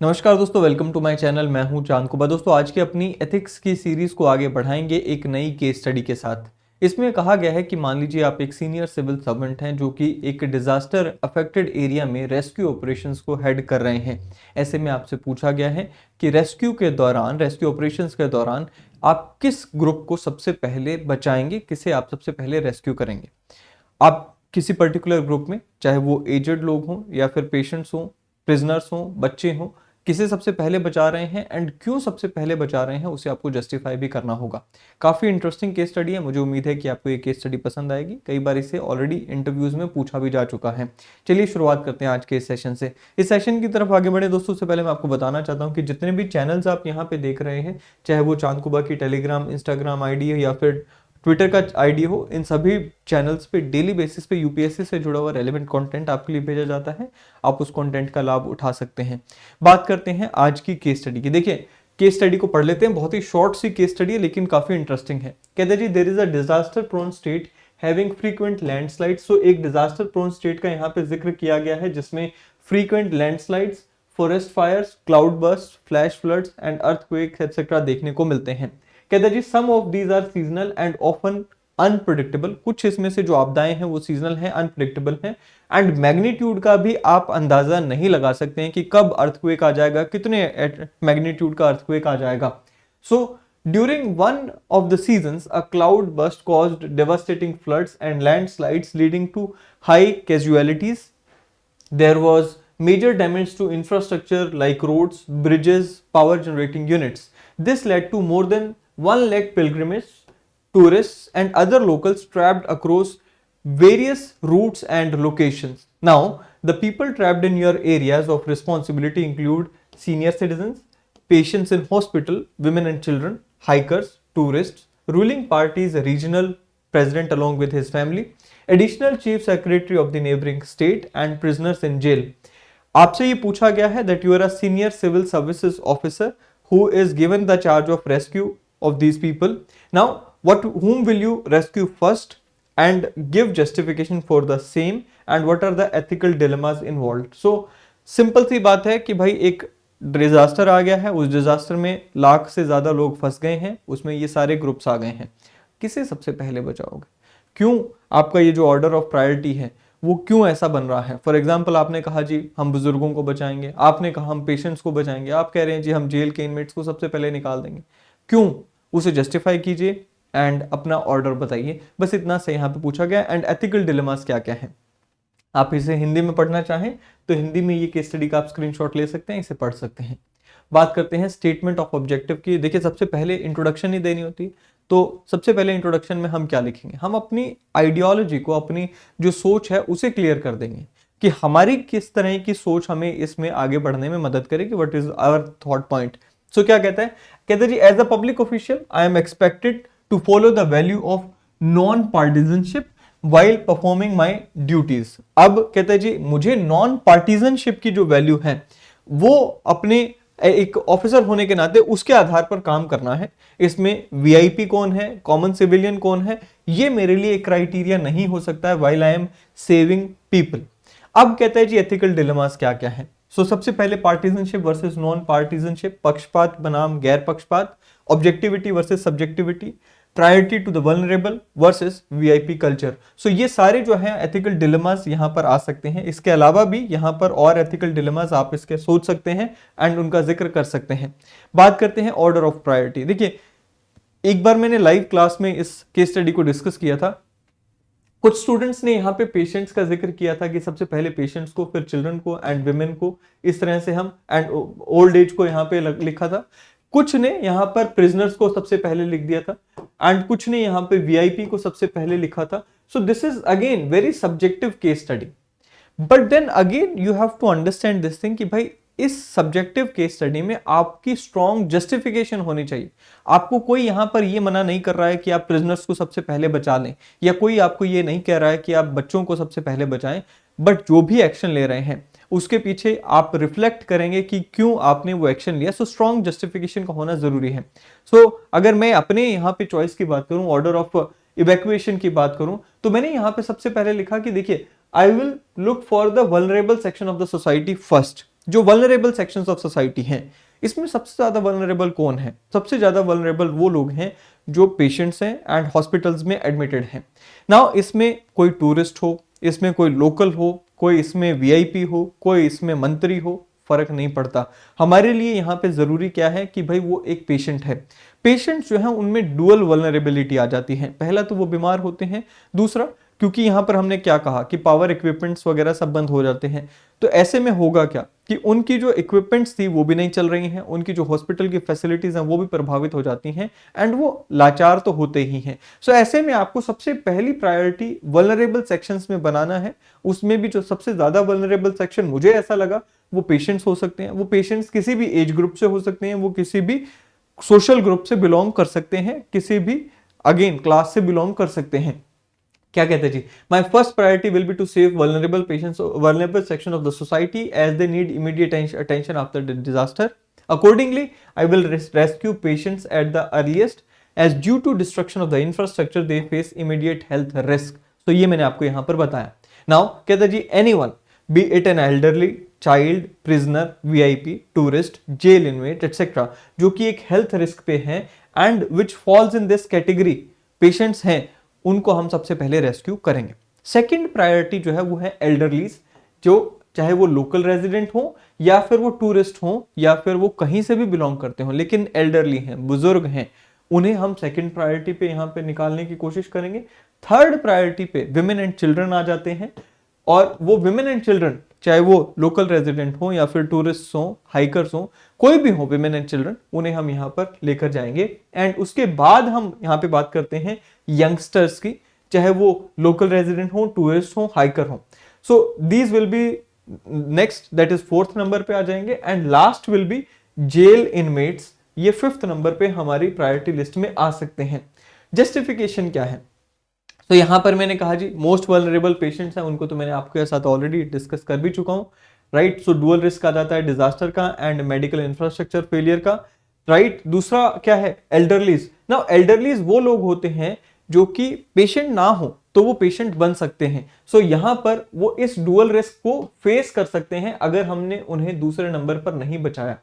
नमस्कार दोस्तों, welcome to my channel. मैं हूं चांद कुबा। दोस्तों, आज की अपनी एथिक्स की सीरीज को आगे बढ़ाएंगे एक नई केस स्टडी के साथ। इसमें कहा गया है कि मान लीजिए आप एक सीनियर सिविल सर्वेंट हैं जो कि एक डिजास्टर अफेक्टेड एरिया में रेस्क्यू ऑपरेशंस को हेड कर रहे हैं। ऐसे में आपसे पूछा गया है कि रेस्क्यू ऑपरेशंस के दौरान आप किस ग्रुप को सबसे पहले बचाएंगे, किसे आप सबसे पहले रेस्क्यू करेंगे। आप किसी पर्टिकुलर ग्रुप में, चाहे वो एजेड लोग हों या फिर पेशेंट्स हों, प्रिजनर्स हों, बच्चे हों, किसे सबसे पहले बचा रहे हैं एंड क्यों सबसे पहले बचा रहे हैं, उसे आपको जस्टिफाई भी करना होगा। काफी इंटरेस्टिंग केस स्टडी है। मुझे उम्मीद है कि आपको ये केस स्टडी पसंद आएगी। कई बार इसे ऑलरेडी इंटरव्यूज में पूछा भी जा चुका है। चलिए शुरुआत करते हैं आज के इस सेशन से। इस सेशन की तरफ आगे बढ़े दोस्तों, उससे पहले मैं आपको बताना चाहता हूँ कि जितने भी चैनल्स आप यहाँ पे देख रहे हैं, चाहे वो चांद कुबा की टेलीग्राम इंस्टाग्राम आईडी है या फिर ट्विटर का आईडी हो, इन सभी चैनल्स पे डेली बेसिस पे यूपीएससी से जुड़ा हुआ रेलेवेंट कंटेंट आपके लिए भेजा जाता है। आप उस कंटेंट का लाभ उठा सकते हैं। बात करते हैं आज की केस स्टडी की। देखिए, केस स्टडी को पढ़ लेते हैं। बहुत ही शॉर्ट सी केस स्टडी है लेकिन काफी इंटरेस्टिंग है। कहते हैं जी, there is a disaster prone state having frequent landslides. So एक डिजास्टर प्रोन स्टेट का यहाँ पे जिक्र किया गया है जिसमें frequent landslides, forest fires, cloud burst, flash floods and earthquake etcetera देखने को मिलते हैं। कहते हैं जी, some of these are seasonal and often unpredictable. कुछ इसमें से जो आपदाएं हैं वो सीजनल हैं, अनप्रिडिक्टेबल हैं एंड मैग्नीट्यूड का भी आप अंदाजा नहीं लगा सकते हैं कि कब अर्थक्वेक आ जाएगा, कितने मैग्नीट्यूड का अर्थक्वेक आ जाएगा। So during one of the seasons a cloud burst caused devastating floods and landslides leading to high casualties. There was major damage to infrastructure like roads, bridges, power generating units. This led to more than 1 lakh pilgrims, tourists and other locals trapped across various routes and locations. Now, the people trapped in your areas of responsibility include senior citizens, patients in hospital, women and children, hikers, tourists, ruling parties, a regional president along with his family, additional chief secretary of the neighboring state and prisoners in jail. आपसे ये पूछा गया है that you are a senior civil services officer who is given the charge of rescue of these people. Now, whom will you rescue first and give justification for the same and what are the ethical dilemmas involved? So simple सी बात है कि भाई एक disaster आ गया है, उस disaster में लाख से ज्यादा लोग फंस गए हैं, उसमें ये सारे ग्रुप्स आ गए हैं। किसे सबसे पहले बचाओगे? क्यों आपका ये जो ऑर्डर ऑफ प्रायोरिटी है वो क्यों ऐसा बन रहा है? फॉर एग्जाम्पल, आपने कहा जी हम बुजुर्गों को बचाएंगे, आपने कहा हम पेशेंट्स को बचाएंगे, आप कह रहे हैं जी हम जेल के इनमेट्स को सबसे पहले निकाल देंगे। क्यों? उसे जस्टिफाई कीजिए एंड अपना ऑर्डर बताइए। बस इतना से यहाँ पे पूछा गया। एंड एथिकल डिलेमास क्या क्या है, आप इसे हिंदी में पढ़ना चाहें तो हिंदी में ये केस स्टडी का आप स्क्रीनशॉट ले सकते हैं, इसे पढ़ सकते हैं। बात करते हैं स्टेटमेंट ऑफ ऑब्जेक्टिव की। देखिए, सबसे पहले इंट्रोडक्शन ही देनी होती, तो सबसे पहले इंट्रोडक्शन में हम क्या लिखेंगे? हम अपनी आइडियोलॉजी को, अपनी जो सोच है उसे क्लियर कर देंगे कि हमारी किस तरह की सोच हमें इसमें आगे बढ़ने में मदद करेगी। What is our thought point? So क्या कहता है? कहते हैं जी, as a public official I am expected to follow the value of non partisanship while performing my duties. अब कहते हैं जी, मुझे नॉन पार्टिजनशिप की जो वैल्यू है वो अपने एक ऑफिसर होने के नाते उसके आधार पर काम करना है। इसमें वीआईपी कौन है, कॉमन सिविलियन कौन है, ये मेरे लिए एक क्राइटेरिया नहीं हो सकता है while I am saving people. अब कहते हैं जी, एथिकल डिलेमास क्या क्या है। सो सबसे पहले पार्टिजनशिप वर्सेस नॉन पार्टिजनशिप, पक्षपात बनाम गैर पक्षपात, objectivity versus subjectivity, priority to the vulnerable versus VIP culture. So ये सारे जो हैं एथिकल डिलेमास यहाँ पर आ सकते हैं। इसके अलावा भी यहाँ पर और एथिकल डिलेमास आप इसके सोच सकते हैं एंड उनका जिक्र कर सकते हैं। बात करते हैं ऑर्डर ऑफ प्रायोरिटी। देखिए, एक बार मैंने लाइव क्लास में इस केस स्टडी को डिस्कस किया था। कुछ स्टूडेंट्स ने यहाँ पे पेशेंट्स का जिक्र किया था कि सबसे पहले पेशेंट्स को, फिर चिल्ड्रन को एंड विमेन को, इस तरह से हम एंड ओल्ड एज को यहाँ पे लिखा था। कुछ ने यहाँ पर प्रिजनर्स को सबसे पहले लिख दिया था एंड कुछ ने यहाँ पे वीआईपी को सबसे पहले लिखा था। So this is again very subjective case study, but then again you have to understand this thing कि भाई इस सब्जेक्टिव केस स्टडी में आपकी स्ट्रॉन्ग जस्टिफिकेशन होनी चाहिए। आपको कोई यहाँ पर ये मना नहीं कर रहा है कि आप प्रिजनर्स को सबसे पहले बचा लें, या कोई आपको ये नहीं कह रहा है कि आप बच्चों को सबसे पहले बचाएं, बट जो भी एक्शन ले रहे हैं उसके पीछे आप रिफ्लेक्ट करेंगे कि क्यों आपने वो एक्शन लिया। सो स्ट्रॉन्ग जस्टिफिकेशन का होना जरूरी है। सो अगर मैं अपने यहाँ पे चॉइस की बात करूं, ऑर्डर ऑफ इवैक्यूएशन की बात करूं, तो मैंने यहाँ पे सबसे पहले लिखा कि देखिए, I will look for the vulnerable section of the society first. जो वल्नरेबल सेक्शंस ऑफ सोसाइटी हैं, इसमें सबसे ज्यादा वल्नरेबल कौन है? सबसे ज्यादा वल्नरेबल वो लोग हैं जो पेशेंट्स हैं एंड हॉस्पिटल्स में एडमिटेड हैं। नाउ इसमें कोई टूरिस्ट हो, इसमें कोई लोकल हो, कोई इसमें वीआईपी हो, कोई इसमें मंत्री हो, फर्क नहीं पड़ता। हमारे लिए यहाँ पे जरूरी क्या है कि भाई वो एक पेशेंट है। पेशेंट्स जो है उनमें डुअल वल्नरेबिलिटी आ जाती है। पहला तो वो बीमार होते हैं, दूसरा क्योंकि यहाँ पर हमने क्या कहा कि पावर इक्विपमेंट्स वगैरह सब बंद हो जाते हैं, तो ऐसे में होगा क्या कि उनकी जो इक्विपमेंट्स थी वो भी नहीं चल रही हैं, उनकी जो हॉस्पिटल की फैसिलिटीज हैं वो भी प्रभावित हो जाती हैं एंड वो लाचार तो होते ही हैं। सो ऐसे में आपको सबसे पहली प्रायोरिटी वल्नरेबल सेक्शंस में बनाना है। उसमें भी जो सबसे ज्यादा वल्नरेबल सेक्शन मुझे ऐसा लगा वो पेशेंट्स हो सकते हैं। वो पेशेंट्स किसी भी एज ग्रुप से हो सकते हैं, वो किसी भी सोशल ग्रुप से बिलोंग कर सकते हैं, किसी भी अगेन क्लास से बिलोंग कर सकते हैं। क्या कहते हैं जी, my first priority will be to save vulnerable patients, vulnerable section of the society as they need immediate attention after the disaster. Accordingly I will rescue patients at the earliest as due to destruction of the infrastructure they face immediate health risk. तो ये मैंने आपको यहां पर बताया। Now कहता जी anyone be it an elderly, child, prisoner, VIP, tourist, jail inmate etcetera, जो कि एक हेल्थ रिस्क पे है and which falls in this category patients हैं, उनको हम सबसे पहले रेस्क्यू करेंगे। सेकंड प्रायोरिटी जो है वो है एल्डरलीज, जो चाहे वो लोकल रेजिडेंट हो या फिर वो टूरिस्ट हो या फिर वो कहीं से भी बिलोंग करते हो, लेकिन एल्डरली हैं, बुजुर्ग हैं, उन्हें हम सेकंड प्रायोरिटी पे यहाँ पे निकालने की कोशिश करेंगे। थर्ड प्रायोरिटी पे विमेन एंड चिल्ड्रन आ जाते हैं, और वो विमेन एंड चिल्ड्रन चाहे वो लोकल रेजिडेंट हो या फिर टूरिस्ट हो, हाइकर्स हो, कोई भी हो, विमेन एंड चिल्ड्रन, उन्हें हम यहाँ पर लेकर जाएंगे। एंड उसके बाद हम यहाँ पे बात करते हैं यंगस्टर्स की, चाहे वो लोकल रेजिडेंट हो, टूरिस्ट हो, हाइकर हो। So these will be next, that is fourth number पे आ जाएंगे। And last will be jail inmates, ये फिफ्थ नंबर पे हमारी प्रायोरिटी लिस्ट में आ सकते हैं। जस्टिफिकेशन क्या है? तो यहां पर मैंने कहा जी मोस्ट वल्नरेबल पेशेंट्स हैं, उनको तो मैंने आपके साथ ऑलरेडी डिस्कस कर भी चुका हूं, राइट। सो डुअल रिस्क आ जाता है डिजास्टर का एंड मेडिकल इंफ्रास्ट्रक्चर फेलियर का, राइट। दूसरा क्या है? एल्डरलीज। नाउ एल्डरलीज वो लोग होते हैं जो कि पेशेंट ना हो तो वो पेशेंट बन सकते हैं। सो यहां पर वो इस डुअल रिस्क को फेस कर सकते हैं अगर हमने उन्हें दूसरे नंबर पर नहीं बचाया।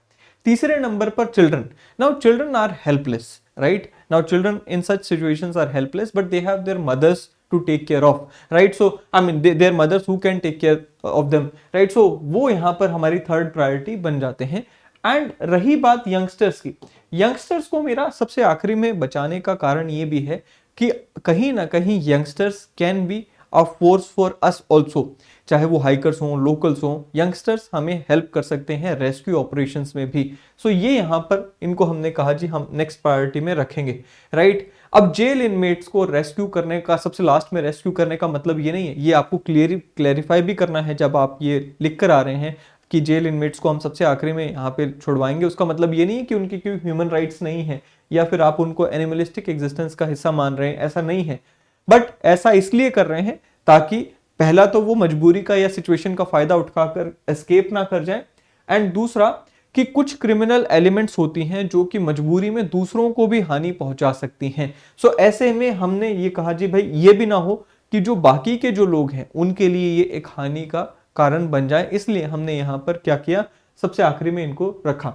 तीसरे नंबर पर children. Now children are helpless, right? Now children in such situations are helpless, but they have their mothers to take care of, right? So I mean their mothers who can take care of them, right? So वो यहाँ पर हमारी third priority बन जाते हैं। And रही बात youngsters की, यंगस्टर्स को मेरा सबसे आखिरी में बचाने का कारण ये भी है कि कहीं ना कहीं youngsters can be a force for us also, चाहे वो हाइकर्स हों, लोकल्स हों, यंगस्टर्स हमें हेल्प कर सकते हैं रेस्क्यू ऑपरेशंस में भी। सो ये यहाँ पर इनको हमने कहा जी हम नेक्स्ट प्रायोरिटी में रखेंगे, राइट। अब जेल इनमेट्स को रेस्क्यू करने का, सबसे लास्ट में रेस्क्यू करने का मतलब ये नहीं है, ये आपको क्लेरिफाई भी करना है जब आप ये लिख कर आ रहे हैं कि जेल इनमेट्स को हम सबसे आखिरी में यहाँ पे छुड़वाएंगे। उसका मतलब ये नहीं है कि उनकी कोई ह्यूमन राइट्स नहीं है या फिर आप उनको एनिमलिस्टिक एग्जिस्टेंस का हिस्सा मान रहे हैं, ऐसा नहीं है। बट ऐसा इसलिए कर रहे हैं ताकि पहला तो वो मजबूरी का या सिचुएशन का फायदा उठाकर एस्केप ना कर जाए, एंड दूसरा कि कुछ क्रिमिनल एलिमेंट्स होती हैं जो कि मजबूरी में दूसरों को भी हानि पहुंचा सकती हैं। सो ऐसे में हमने ये कहा जी भाई ये भी ना हो कि जो बाकी के जो लोग हैं उनके लिए ये एक हानि का कारण बन जाए, इसलिए हमने यहां पर क्या किया, सबसे आखिरी में इनको रखा।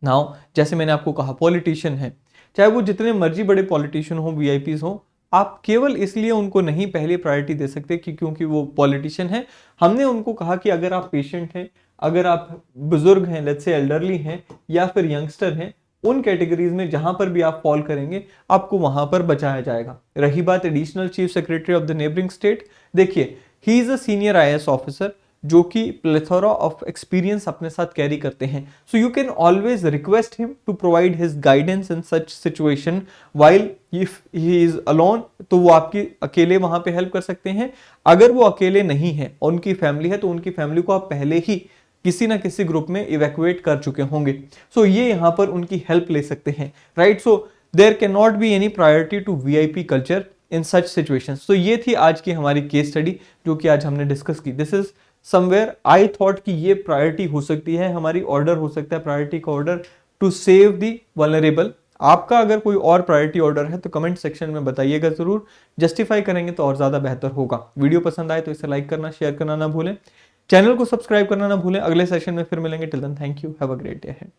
नाउ जैसे मैंने आपको कहा पॉलिटिशियन है, चाहे वो जितने मर्जी बड़े पॉलिटिशियन हो, वीआईपीज हो, आप केवल इसलिए उनको नहीं पहले प्रायोरिटी दे सकते कि क्योंकि वो पॉलिटिशियन है। हमने उनको कहा कि अगर आप पेशेंट हैं, अगर आप बुजुर्ग हैं, लेट्स से एल्डरली हैं या फिर यंगस्टर हैं, उन कैटेगरीज में जहां पर भी आप फॉल करेंगे आपको वहां पर बचाया जाएगा। रही बात additional chief secretary of the neighbouring state, देखिए he is a senior IAS officer जो कि प्लेथोरा ऑफ एक्सपीरियंस अपने साथ कैरी करते हैं। So you can always request him to provide his guidance in such situation while if he is alone, तो वो आपकी अकेले वहां पे हेल्प कर सकते हैं। अगर वो अकेले नहीं है, उनकी फैमिली है, तो उनकी फैमिली को आप पहले ही किसी ना किसी ग्रुप में इवैक्यूएट कर चुके होंगे। सो ये यहाँ पर उनकी हेल्प ले सकते हैं, right. So there can not be any priority to VIP culture in such situations. तो ये थी आज की हमारी केस स्टडी जो कि आज हमने डिस्कस की। This is somewhere I thought कि ये प्रायोरिटी हो सकती है हमारी, ऑर्डर हो सकता है प्रायोरिटी का order to save the vulnerable. आपका अगर कोई और प्रायोरिटी ऑर्डर है तो कमेंट सेक्शन में बताइएगा जरूर, जस्टिफाई करेंगे तो और ज्यादा बेहतर होगा। वीडियो पसंद आए तो इसे लाइक करना, शेयर करना ना भूलें। चैनल को सब्सक्राइब करना ना भूलें। अगले सेशन में फिर मिलेंगे। Till then thank you, have a great day ahead.